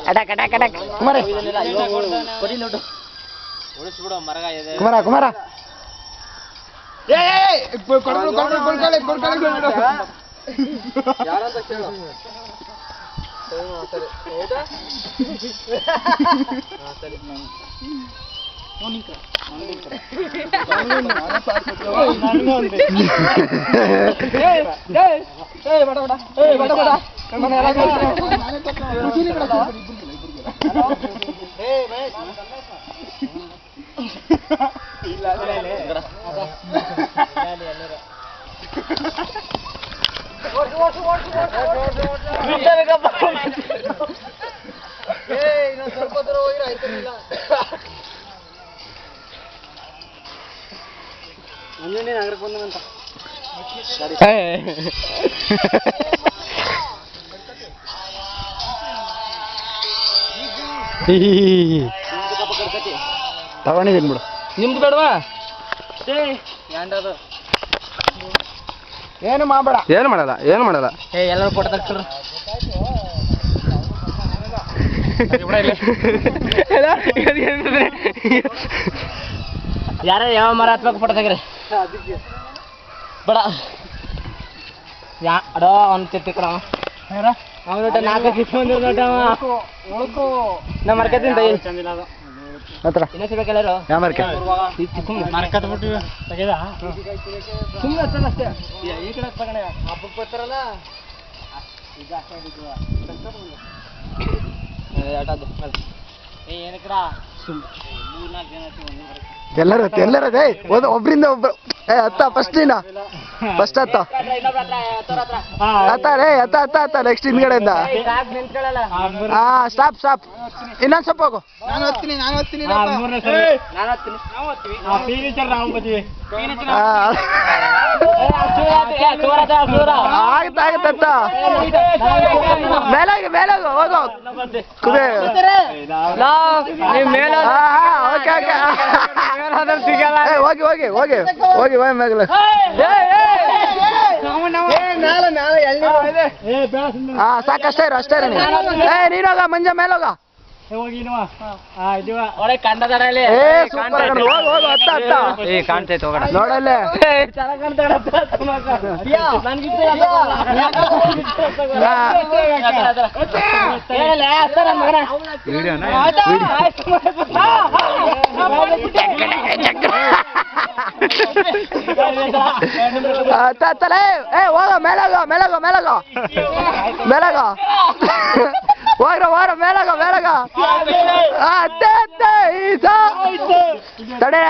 ಅಟಕ್ ಅಟಕ್ ಅಟಕ್ ಕುಮಾರ ಕುಮಾರ ಕುಮಾರ ಯಾರಂತ ಕೇಳು. ಸ್ವಲ್ಪ ದೂರ ಹೋಗಿರ ಆಯ್ತಿಲ್ಲ. ಮುಂಜಾನೆ ನಗರಕ್ಕೆ ಬಂದನಂತ ತಗೊಂಡಿದ್ದೀನಿ ಬಿಡು. ನಿಮ್ದು ಬೇಡವಾ? ಏನು ಮಾಡಬೇಡ. ಏನು ಮಾಡಲ್ಲ, ಏನು ಮಾಡಲ್ಲ. ಎಲ್ಲರೂ ಫೋಟೋ ತೆಗ್ಸ್ರು. ಯಾರ ಯಾವ ಮರ ಹತ್ಬೇಕು ಫೋಟೋ ತೆಗ್ರಿ ಬೇಡ. ಅಡೋ ಅವ್ನು ತಿರ್ತಿಕ್ರ ಅವನೋಟ 4 ಕಿತ್ತು ಬಂದಿರೋಟ ನಾ ಮರ್ಕತ್ತೀನಿ ತೈ ಹತ್ರ ಇನ್ನೊಂದ್ಸಬೇಕೆಲ್ಲರು ಯಾವ ಮರ್ಕೆ ಮರ್ಕತ್ಬಿಟ್ಟಿವಿ ತೆಗೆದ ಸುಮ್ಮನೆ ಅಷ್ಟೇ ಈ ಕಡೆ ತಗೊಂಡೆ ಹಬ್ಬಕ್ಕೆ ಬರ್ತಾರಲ್ಲ ಈಗ ಏನಕ್ರ ಎಲ್ಲರೂ ಒಬ್ರಿಂದ ಒಬ್ರು ಹತ್ತ ಫಸ್ಟ್ ಫಸ್ಟ್ ಹತ್ತ ನೆಕ್ಸ್ಟ್ ಹಿಂದ್ಗಡೆಯಿಂದ ಸ್ಟಾಪ್ ಸ್ಟಾಪ್ ಇನ್ನೊಂದು ಸ್ವಲ್ಪ ಹೋಗು. ನಾನು ಹತ್ತೀನಿ ಆಗತ್ತ ಮೇಲಾಗಿ ಹೋಗೋ ಕುದೇ ಹೋಗಿ ಮೇಗಲ ಸಾಕಷ್ಟೇ ಇರು ಅಷ್ಟೇ ನೀನೋಗ ಮಂಜ ಮೇಲೋಗ ನೋಡಲ್ಲೇ ಹೋಗ ಮೇಲಾಗ ಹೋಗ್ರ ಮೇಲಾಗ ತಡೆ